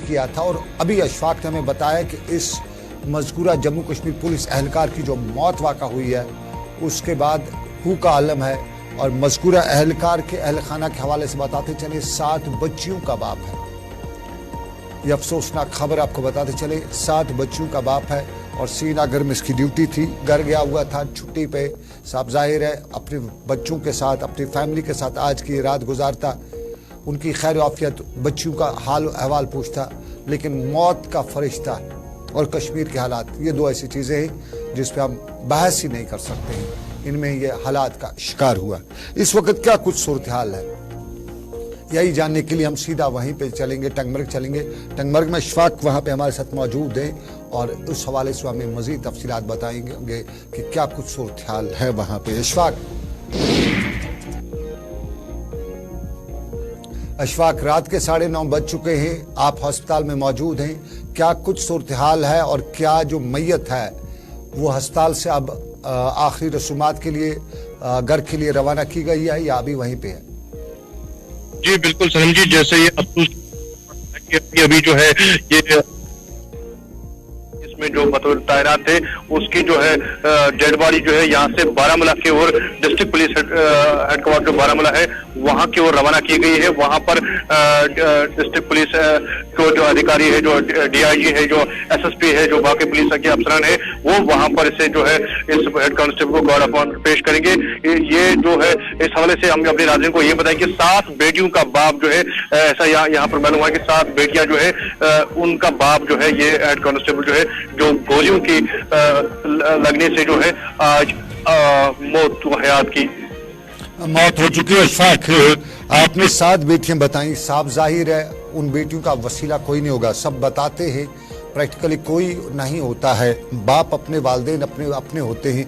किया था। और अभी अशफाक ने हमें बताया कि इस मज़कूरा जम्मू कश्मीर पुलिस एहलकार की जो मौत वाक़ा हुई है उसके बाद हू का आलम है। और मज़कूरा एहलकार के अहल खाना के हवाले से बताते चले 7 बच्चियों का बाप है। ये अफसोसनाक खबर आपको बताते चले, 7 बच्चियों का बाप है और श्रीनगर में इसकी ड्यूटी थी, घर गया हुआ था छुट्टी पे। साफ जाहिर है अपने बच्चों के साथ, अपनी फैमिली के साथ आज की रात गुजारता, उनकी खैर आफियत, बच्चियों का हाल अहवाल पूछता, लेकिन मौत का फरिश्ता और कश्मीर के हालात, ये 2 ऐसी चीज़ें हैं जिस पर हम बहस ही नहीं कर सकते हैं। इनमें ये हालात का शिकार हुआ। इस वक्त क्या कुछ सूरत हाल है, यही जानने के लिए हम सीधा वहीं पे चलेंगे, टंगमर्ग चलेंगे। टंगमर्ग में अशफाक वहाँ पे हमारे साथ मौजूद हैं और उस हवाले से हमें मज़ीद तफसीलात बताएंगे कि क्या कुछ सूरत हाल है वहाँ पे। अशफाक, रात के 9:30 बज चुके हैं, आप अस्पताल में मौजूद हैं, क्या कुछ सूरत हाल है और क्या जो मैयत है वो अस्पताल से अब आखिरी रसूमात के लिए घर के लिए रवाना की गई है या अभी वहीं पे है? जी बिल्कुल सनम जी, जैसे ये अभी जो है ये इसमें जो बतौर तैनात थे उसकी जो है डेड बॉडी जो है यहाँ से बारामूला की ओर डिस्ट्रिक्ट पुलिस हेडक्वार्टर जो बारामूला है वहां की ओर रवाना की गई है। वहां पर डिस्ट्रिक्ट पुलिस को जो अधिकारी है, जो डीआईजी है, जो एसएसपी है, जो बाकी पुलिस के अफसरान है, वो वहां पर इसे जो है इस हेड कांस्टेबल को गार्ड ऑफ ऑनर पेश करेंगे। ये जो है इस हवाले से हम अपने नाज़रीन को ये बताएं कि 7 बेटियों का बाप जो है, ऐसा यहाँ पर मालूम हुआ कि 7 बेटियां जो है उनका बाप जो है ये हेड कांस्टेबल जो है, जो गोलियों की लगने से जो है आज हयात की मौत हो चुकी है। अशफाक, आपने 7 बेटियां बताई, साफ जाहिर है उन बेटियों का वसीला कोई नहीं होगा, सब बताते हैं, प्रैक्टिकली कोई नहीं होता है, बाप अपने वालिदैन अपने होते हैं।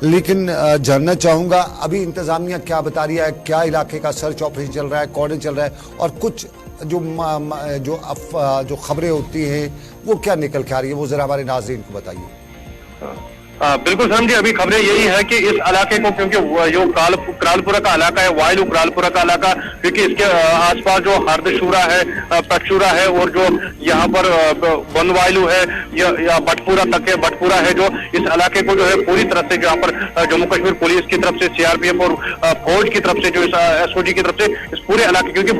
लेकिन जानना चाहूँगा अभी इंतज़ामिया क्या बता रही है, क्या इलाके का सर्च ऑपरेशन चल रहा है, कॉर्डन चल रहा है, और कुछ जो खबरें होती हैं वो क्या निकल के आ रही है, वो ज़रा हमारे नाज़रीन को बताइए। बिल्कुल सर जी, अभी खबरें यही है कि इस इलाके को, क्योंकि जो करालपुरा का इलाका है, वायलू करालपुरा का इलाका, क्योंकि इसके आसपास जो हरदशूरा है, पटशूरा है और जो यहाँ पर बनवायलू है या बटपुरा तक है, बटपुरा है, जो इस इलाके को जो है पूरी तरह से यहाँ पर जम्मू कश्मीर पुलिस की तरफ से, सीआरपीएफ और फौज की तरफ से, जो इस एसओजी की तरफ से इस पूरे इलाके, क्योंकि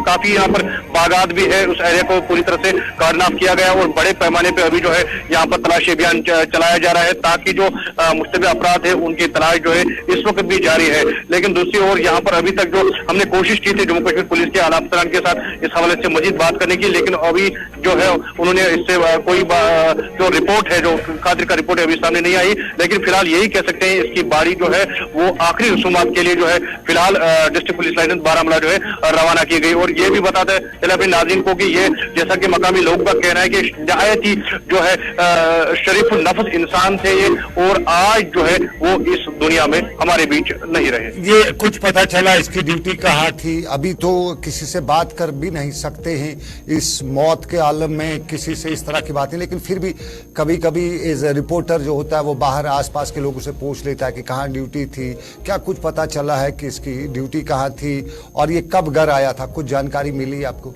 काफी यहाँ पर बागात भी है, उस एरिया को पूरी तरह से कार्डन ऑफ किया गया और बड़े पैमाने पर अभी जो है यहाँ पर तलाशी अभियान चलाया जा रहा है ताकि जो मुश्तबे अपराध है उनकी तलाश जो है इस वक्त भी जारी है। लेकिन दूसरी ओर यहाँ पर अभी तक जो हमने कोशिश की थी जम्मू कश्मीर पुलिस के आला अफसरान के साथ इस हवाले से मजीद बात करने की, लेकिन अभी जो है उन्होंने इससे कोई जो रिपोर्ट है, जो कादिर का रिपोर्ट है, अभी सामने नहीं आई। लेकिन फिलहाल यही कह सकते हैं इसकी बारी जो है वो आखिरी रसूमात के लिए जो है फिलहाल डिस्ट्रिक्ट पुलिस लाइसेंस बारामूला जो है रवाना की गई। और ये भी बताते चले अपने नाज़रीन को कि ये जैसा कि मकामी लोगों का कहना है कि नहायत ही जो है शरीफ नफ्स इंसान थे ये, और आज जो है वो इस दुनिया में हमारे बीच नहीं रहे। ये कुछ पता चला इसकी ड्यूटी कहाँ थी? अभी तो किसी से बात कर भी नहीं सकते हैं इस मौत के आलम में, किसी से इस तरह की बातें, लेकिन फिर भी कभी कभी एज ए रिपोर्टर जो होता है वो बाहर आसपास के लोगों से पूछ लेता है कि कहाँ ड्यूटी थी। क्या कुछ पता चला है कि इसकी ड्यूटी कहाँ थी और ये कब घर आया था? कुछ जानकारी मिली आपको?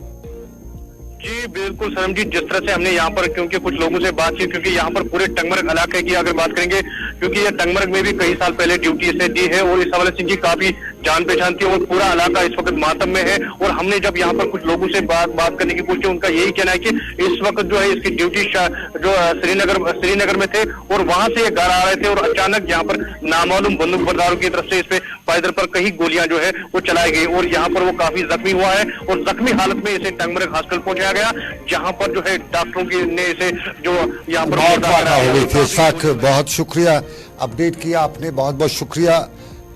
जी बिल्कुल सनम जी, जिस तरह से हमने यहाँ पर क्योंकि कुछ लोगों से बात की, क्योंकि यहाँ पर पूरे टंगमर्ग इलाके की अगर बात करेंगे, क्योंकि ये टंगमर्ग में भी कई साल पहले ड्यूटी इसे दी है और इस हवाले से इनकी काफी जान पहचान थी और पूरा इलाका इस वक्त मातम में है। और हमने जब यहाँ पर कुछ लोगों से बात करने की कोशिश की, उनका यही कहना है कि इस वक्त जो है इसकी ड्यूटी जो श्रीनगर में थे और वहां से ये घर आ रहे थे और अचानक यहाँ पर नामालूम बंदूक बरदारों की तरफ से इस पे पैदल पर कई गोलियां जो है वो चलाई गई और यहाँ पर वो काफी जख्मी हुआ है और जख्मी हालत में इसे टंगमर्ग हॉस्पिटल पहुंचाया गया, जहां पर जो है डॉक्टरों की ने इसे जो यहाँ पर बहुत शुक्रिया अपडेट किया आपने, बहुत बहुत शुक्रिया।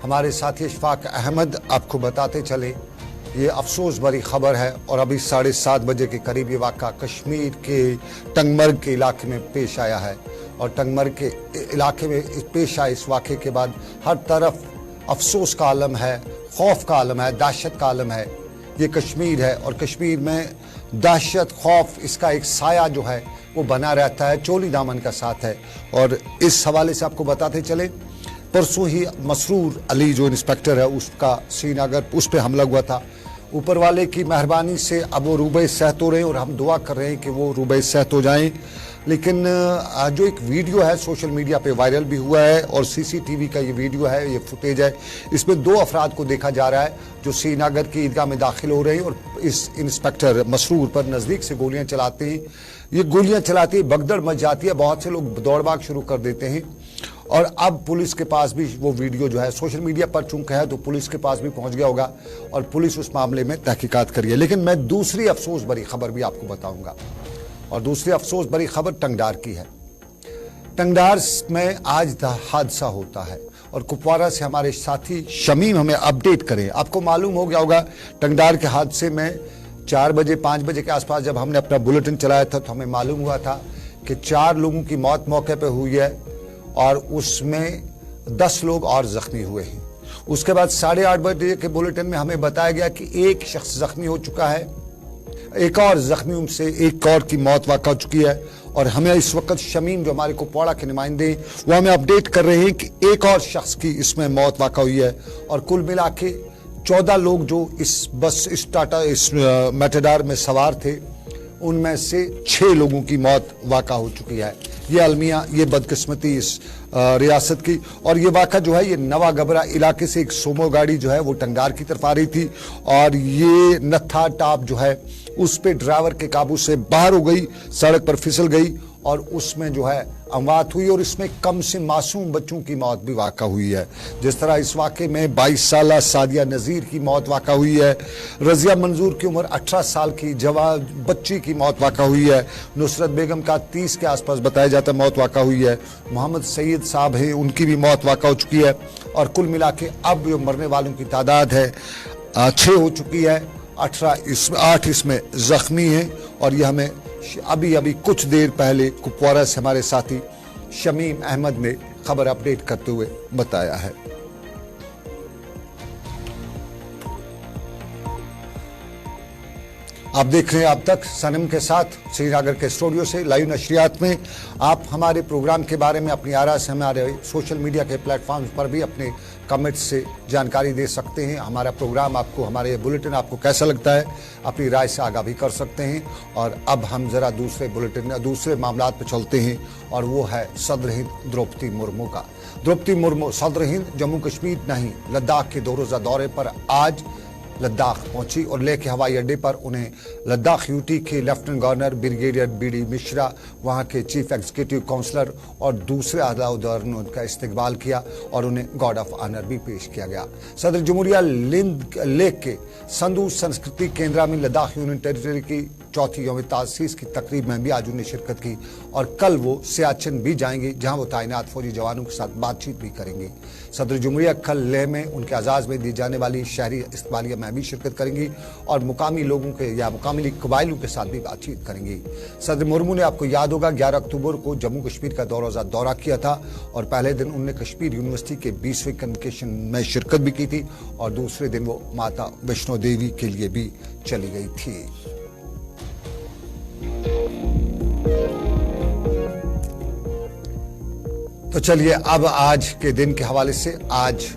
हमारे साथी अशफाक अहमद आपको बताते चले ये अफसोस भरी खबर है और अभी 7:30 बजे के करीब ये वाक़ा कश्मीर के टंगमर्ग के इलाके में पेश आया है और टंगमर्ग के इलाके में पेश आए इस वाक़े के बाद हर तरफ अफसोस का आलम है, खौफ का आलम है, दहशत का आलम है। ये कश्मीर है और कश्मीर में दहशत, खौफ, इसका एक साया जो है वो बना रहता है, चोली दामन का साथ है। और इस हवाले से आपको बताते चले परसों ही मसरूर अली जो इंस्पेक्टर है उसका श्रीनगर उस पर हमला हुआ था ऊपर वाले की मेहरबानी से अब वो रूबे सेहत हो रहे हैं और हम दुआ कर रहे हैं कि वो रूबे सेहत हो जाएं। लेकिन जो एक वीडियो है सोशल मीडिया पे वायरल भी हुआ है और सीसीटीवी का ये वीडियो है, ये फुटेज है, इसमें 2 अफराद को देखा जा रहा है जो श्रीनगर की ईदगाह में दाखिल हो रहे हैं और इस इंस्पेक्टर मसरूर पर नज़दीक से गोलियां चलाते हैं। ये गोलियां चलाते ही भगदड़ मच जाती है, बहुत से लोग दौड़ भाग शुरू कर देते हैं और अब पुलिस के पास भी वो वीडियो जो है सोशल मीडिया पर चूंकि है तो पुलिस के पास भी पहुंच गया होगा और पुलिस उस मामले में तहकीकात करी है। लेकिन मैं दूसरी अफसोस भरी खबर भी आपको बताऊंगा और दूसरी अफसोस भरी खबर टंगडार की है। टंगडार में आज हादसा होता है और कुपवारा से हमारे साथी शमीम हमें अपडेट करें। आपको मालूम हो गया होगा टंगडार के हादसे में 4 बजे 5 बजे के आसपास जब हमने अपना बुलेटिन चलाया था तो हमें मालूम हुआ था कि 4 लोगों की मौत मौके पर हुई है और उसमें 10 लोग और जख्मी हुए हैं। उसके बाद 8:30 बजे के बुलेटिन में हमें बताया गया कि एक शख्स जख्मी हो चुका है, एक और जख्मियों से एक और की मौत वाक़ा हो चुकी है और हमें इस वक्त शमीम जो हमारे कुपवाड़ा के नुमाइंदे वो हमें अपडेट कर रहे हैं कि एक और शख्स की इसमें मौत वाक़ा हुई है और कुल मिला के 14 लोग जो इस टाटा मेटाडोर में सवार थे उनमें से 6 लोगों की मौत वाक़ा हो चुकी है। ये अलमिया, ये बदकिस्मती इस रियासत की। और ये वाक़ा जो है ये नवा गबरा इलाके से एक सोमो गाड़ी जो है वो टंगडार की तरफ आ रही थी और ये नत्था टाप जो है उस पे ड्राइवर के काबू से बाहर हो गई, सड़क पर फिसल गई और उसमें जो है अमवात हुई और इसमें कम से मासूम बच्चों की मौत भी वाक़ा हुई है। जिस तरह इस वाक़े में 22 साला सादिया नज़ीर की मौत वाक़ा हुई है, रज़िया मंजूर की उम्र 18 साल की जवान बच्ची की मौत वाक़ा हुई है, नुसरत बेगम का 30 के आसपास बताया जाता है मौत वाक़ा हुई है, मोहम्मद सईद साहब हैं उनकी भी मौत वाक़ा हो चुकी है और कुल मिला के अब जो मरने वालों की तादाद है 6 हो चुकी है, 8 इसमें जख्मी हैं और यह हमें अभी कुछ देर पहले कुपवारा से हमारे साथी शमीम अहमद ने खबर अपडेट करते हुए बताया है। आप देख रहे हैं अब तक सनम के साथ श्रीनगर के स्टूडियो से लाइव नशरियात में। आप हमारे प्रोग्राम के बारे में अपनी आरा से हमारे सोशल मीडिया के प्लेटफॉर्म्स पर भी अपने कमेंट्स से जानकारी दे सकते हैं। हमारा प्रोग्राम आपको, हमारे बुलेटिन आपको कैसा लगता है, अपनी राय से आगाह भी कर सकते हैं। और अब हम ज़रा दूसरे मामलात पर चलते हैं और वो है सदर हिंद द्रौपदी मुर्मू का। द्रौपदी मुर्मू सदर हिंद जम्मू कश्मीर नहीं लद्दाख के 2 रोज़ा दौरे पर आज लद्दाख पहुंची और लेके हवाई अड्डे पर उन्हें लद्दाख यूटी के lieutenant governor brigadier BD Mishra, वहां के चीफ एग्जीक्यूटिव काउंसलर और दूसरे अहदेदारों ने उनका इस्तकबाल किया और उन्हें गार्ड ऑफ ऑनर भी पेश किया गया। सदर जमहूरिया लेक के संधू संस्कृति केंद्र में लद्दाख यूनियन टेरिटरी की 4थी यौम तासीस की तकरीब में भी आज उन्हें शिरकत की और कल वो सियाचिन भी जाएंगे जहां वो तैनात फौजी जवानों के साथ बातचीत भी करेंगी। सदर जमहूरिया कल लेह में उनके आज़ाद में दी जाने वाली शहरी इस्तकबालिया में भी शिरकत करेंगी और मुकामी लोगों के या मुकामी कबाइलों के साथ भी बातचीत करेंगी। सदर मुर्मू ने, आपको याद होगा, 11 अक्टूबर को जम्मू कश्मीर का 2 रोज़ा दौरा किया था और पहले दिन उन्होंने कश्मीर यूनिवर्सिटी के 20वें कन्वोकेशन में शिरकत भी की थी और दूसरे दिन वो माता वैष्णो देवी के लिए भी चली गई थी। तो चलिए अब आज के दिन के हवाले से, आज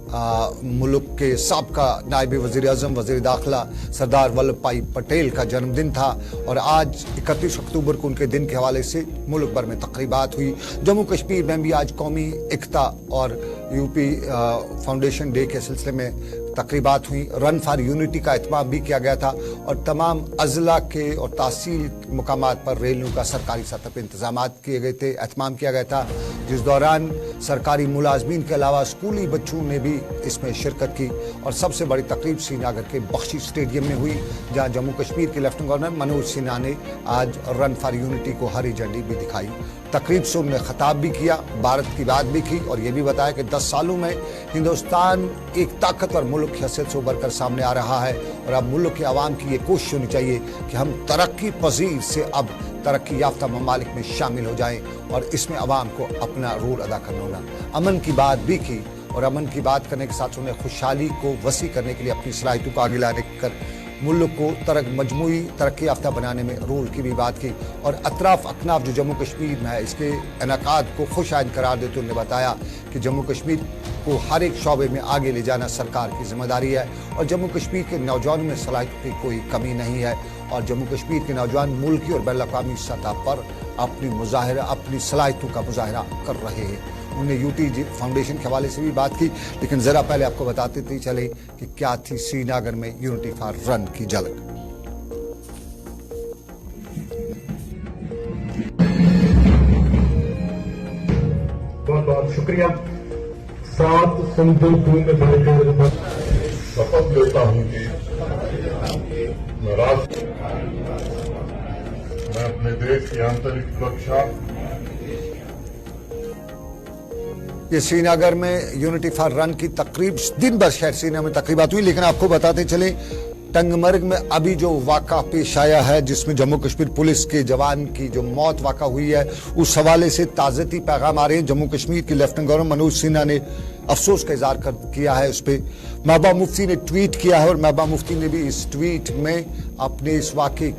मुल्क के साबका नायब वज़ीर आज़म वज़ीर दाखिला सरदार वल्लभ भाई पटेल का जन्मदिन था और आज 31 अक्टूबर को उनके दिन के हवाले से मुल्क भर में तकरीबात हुई। जम्मू कश्मीर में भी आज कौमी एकता और यूपी फाउंडेशन डे के सिलसिले में तकरीबात हुई। रन फॉर यूनिटी का एहतमाम भी किया गया था और तमाम अजला के और तहसील मुकामात पर रैलियों का सरकारी सतह पर इंतजाम किए गए थे, एहतमाम किया गया था, जिस दौरान सरकारी मुलाजमीन के अलावा स्कूली बच्चों ने भी इसमें शिरकत की। और सबसे बड़ी तकरीब श्रीनगर के बख्शी स्टेडियम में हुई जहां जम्मू कश्मीर के लेफ्टिनेंट गवर्नर मनोज सिन्हा ने आज रन फॉर यूनिटी को हरी झंडी भी दिखाई। तकरीब से उन्होंने खिताब भी किया, भारत की बात भी की और ये भी बताया कि 10 सालों में हिंदुस्तान एक ताकतवर मुल्क की हैसियत से उभर कर सामने आ रहा है और अब मुल्क के अवाम की ये कोशिश होनी चाहिए कि हम तरक्की पजीर से अब तरक्की याफ्ता ममालिक में शामिल हो जाएं और इसमें अवाम को अपना रोल अदा करना होगा। अमन की बात भी की और अमन की बात करने के साथ उन्हें खुशहाली को वसी करने के लिए अपनी सलाहियतों को आगे लाने कर मुल्क को मजमूई तरक्की याफ्ता बनाने में रोल की भी बात की। और अतराफ अकनाफ जो जम्मू कश्मीर में है, इसके इनेकाद को खुश आइंद करार देते उन्होंने बताया कि जम्मू कश्मीर को हर एक शौबे में आगे ले जाना सरकार की जिम्मेदारी है और जम्मू कश्मीर के नौजवानों में सलाहियत की कोई कमी नहीं है और जम्मू कश्मीर के नौजवान मुल्की और बैनुल-अक़वामी सतह पर अपनी सलाहियतों का मुजाहरा कर रहे हैं। उन्होंने यूटी फाउंडेशन के हवाले से भी बात की, लेकिन जरा पहले आपको बताते चले कि क्या थी श्रीनगर में यूनिटी फॉर रन की झलक। बहुत बहुत शुक्रिया। 7 संदूकों में भरकर शपथ लेता हूं कि मैं अपने देश की आंतरिक सुरक्षा। ये श्रीनगर में यूनिटी फॉर रन की तकरीब दिन भर शहर श्रीनगर में तकरीबात हुई, लेकिन आपको बताते चले टंगमर्ग में अभी जो वाक़ा पेश आया है जिसमें जम्मू कश्मीर पुलिस के जवान की जो मौत वाक़ा हुई है, उस हवाले से ताज़ती पैगाम आ रहे हैं। जम्मू कश्मीर के लेफ्टिनेंट गवर्नर मनोज सिन्हा ने अफसोस का इजहार किया है। उस पर महबूबा मुफ्ती ने ट्वीट किया है और महबूबा मुफ्ती ने भी इस ट्वीट में अपने इस वाक़े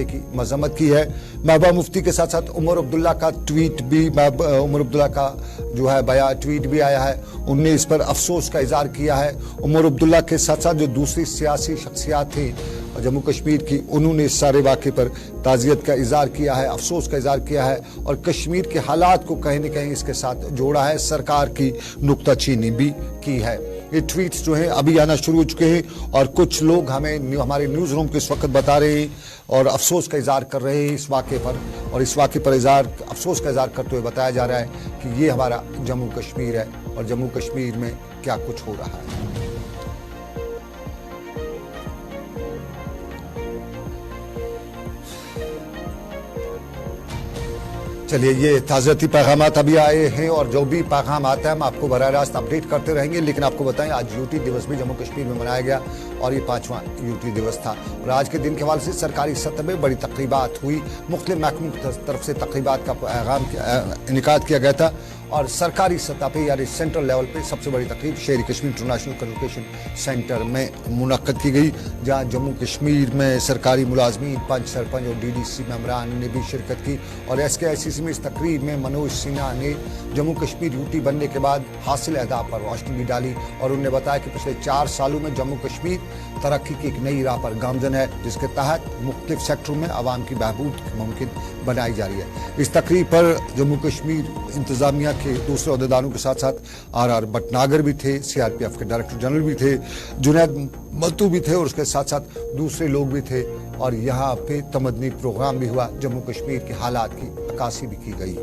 की मजम्मत की है। महबूबा मुफ्ती के साथ साथ उमर अब्दुल्ला का ट्वीट भी उमर अब्दुल्ला का जो है बया ट्वीट भी आया है, उनने इस पर अफसोस का इजहार किया है। उमर अब्दुल्ला के साथ साथ जो दूसरी सियासी शख्सियात थी जम्मू कश्मीर की, उन्होंने इस सारे वाक़े पर ताज़ियत का इजहार किया है, अफसोस का इजहार किया है और कश्मीर के हालात को कहीं न कहीं इसके साथ जोड़ा है, सरकार की नुक्ताचीनी भी की है। ये ट्वीट्स जो हैं अभी आना शुरू हो चुके हैं और कुछ लोग हमें हमारे न्यूज़ रूम के इस वक्त बता रहे हैं और अफसोस का इजहार कर रहे हैं इस वाक़े पर, और इस वाक़े पर अफसोस का इजहार करते हुए बताया जा रहा है कि ये हमारा जम्मू कश्मीर है और जम्मू कश्मीर में क्या कुछ हो रहा है। चलिए, ये ताज़ती पैगामात अभी आए हैं और जो भी पैगाम आता है हम आपको बराह रास्त अपडेट करते रहेंगे। लेकिन आपको बताएं आज यूटी दिवस भी जम्मू कश्मीर में मनाया गया और ये 5वां यूटी दिवस था और आज के दिन के हवाले से सरकारी सतह में बड़ी तकरीबात हुई, मुख्तलिफ महकमों की तरफ से तकरीबात का पैगाम इनेकाद किया गया था और सरकारी सतह पे यानी सेंट्रल लेवल पे सबसे बड़ी तकरीब शेर कश्मीर इंटरनेशनल कन्वोकेशन सेंटर में मुनक्कद की गई, जहां जम्मू कश्मीर में सरकारी मुलाजमीन, पंच, सरपंच और डीडीसी मेंबरान ने भी शिरकत की। और SKICC में इस तकरीब में मनोज सिन्हा ने जम्मू कश्मीर यूटी बनने के बाद हासिल अहदाफ पर रोशनी भी डाली और उन्होंने बताया कि पिछले 4 सालों में जम्मू कश्मीर तरक्की की एक नई राह पर गामजन है, जिसके तहत मुख्तलिफ सेक्टरों में आवाम की बहबूद मुमकिन बनाई जा रही है। इस तकरीब पर जम्मू कश्मीर इंतजामिया के दूसरे अहदेदारों के साथ साथ RR भटनागर भी थे, CRPF के डायरेक्टर जनरल भी थे, जुनैद मल्तू भी थे और उसके साथ साथ दूसरे लोग भी थे और यहाँ पे तमदनी प्रोग्राम भी हुआ, जम्मू कश्मीर के हालात की अक्कासी भी की गई।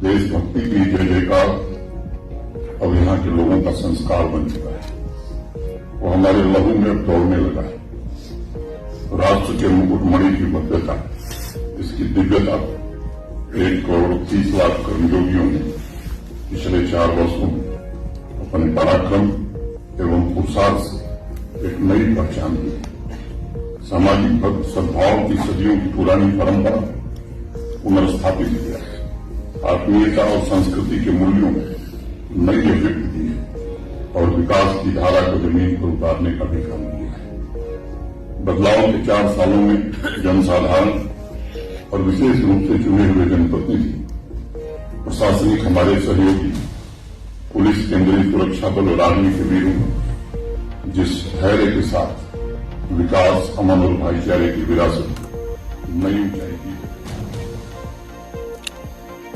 देशभक्ति की जय जयकार अब यहाँ के लोगों का संस्कार बन चुका है, वो हमारे लहू में अब दौड़ने लगा है। राष्ट्र के मुकुटमणि की भव्यता, इसकी दिव्यता 1 करोड़ 30 लाख कर्मयोगियों ने पिछले 4 वर्षों में अपने पराक्रम एवं पुरुषार्थ से एक नई पहचान दी। सामाजिक सद्भाव की सदियों की पुरानी परंपरा पुनर्स्थापित किया है, आत्मीयता और संस्कृति के मूल्यों में नई अभिव्यक्ति दी है और विकास की धारा को जमीन पर उतारने का भी काम किया है। बदलाव के 4 सालों में जनसाधारण और विशेष रूप से चुने हुए जनप्रतिनिधि, प्रशासनिक हमारे सहयोगी, पुलिस, केंद्रीय सुरक्षा बल और आर्मी के वीरों जिस धैर्य के साथ विकास, अमन और भाईचारे की विरासत नई ऊंचाई की।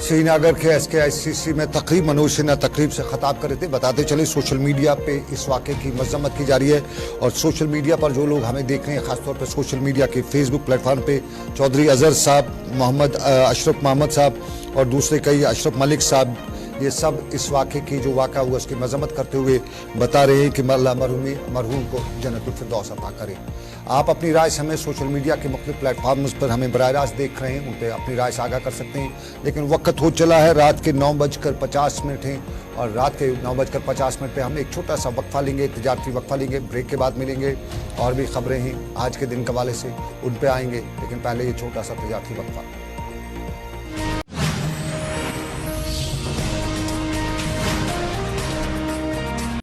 श्रीनगर के SKICC में तकरीब मनोज सिन्हा तकरीब से खताब कर रहे थे। बताते चले सोशल मीडिया पे इस वाक़े की मजम्मत की जा रही है और सोशल मीडिया पर जो लोग हमें देख रहे हैं, खासतौर पर सोशल मीडिया के फेसबुक प्लेटफॉर्म पे चौधरी अजहर साहब, अशरफ मोहम्मद साहब और दूसरे कई अशरफ मलिक साहब, ये सब इस वाक़े की जो वाक़ा हुआ उसकी मजम्मत करते हुए बता रहे हैं कि अल्लाह मरहूम को जन्नतुल फिरदौस अता करे। आप अपनी राय से हमें सोशल मीडिया के मुख्तलिफ प्लेटफॉर्म्स पर हमें बराह रास्त देख रहे हैं, उन पर अपनी राय से आगाह कर सकते हैं। लेकिन वक्त हो चला है, रात के 9:50 हैं और रात के 9:50 पे हम एक छोटा सा वक्फा लेंगे, तिजारती वक्फा लेंगे। ब्रेक के बाद मिलेंगे, और भी खबरें हैं आज के दिन के हवाले से, उन पे आएंगे, लेकिन पहले ये छोटा सा तिजारती वक्फा।